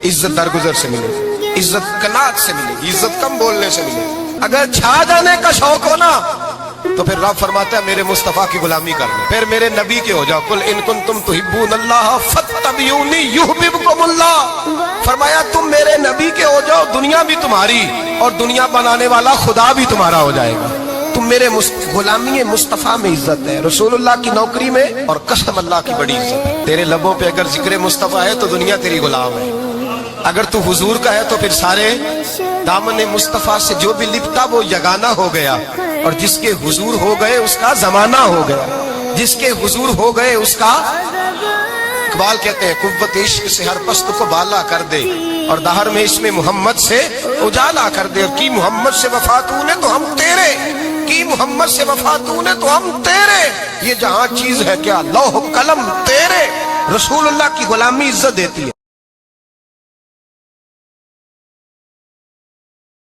عزت درگزر سے ملے گی، عزت قناعت سے ملے گی، عزت کم بولنے سے ملے گی۔ اگر چھا جانے کا شوق ہو نا تو پھر رب فرماتا ہے میرے مصطفیٰ کی غلامی کر لو، پھر میرے نبی کے ہو جاؤ۔ قل ان کنتم تحبون اللہ فاتبعونی یحببکم اللہ، فرمایا تم میرے نبی کے ہو جاؤ، دنیا بھی تمہاری اور دنیا بنانے والا خدا بھی تمہارا ہو جائے گا۔ تم میرے غلامی مصطفیٰ میں عزت ہے، رسول اللہ کی نوکری میں، اور قسم اللہ کی بڑی عزت ہے۔ تیرے لبوں پہ اگر ذکر مصطفیٰ ہے تو دنیا تیری غلام ہے، اگر تو حضور کا ہے تو پھر سارے دامن مصطفیٰ سے جو بھی لپٹا وہ یگانہ ہو گیا، اور جس کے حضور ہو گئے اس کا زمانہ ہو گیا، جس کے حضور ہو گئے اس کا، اقبال کہتے ہیں قوت عشق سے ہر پست کو بالا کر دے، اور دہر میں اس میں محمد سے اجالا کر دے۔ کی محمد سے وفا تو نے تو ہم تیرے، کی محمد سے وفا تو نے تو ہم تیرے، یہ جہاں چیز ہے کیا لوح قلم تیرے۔ رسول اللہ کی غلامی عزت دیتی ہے۔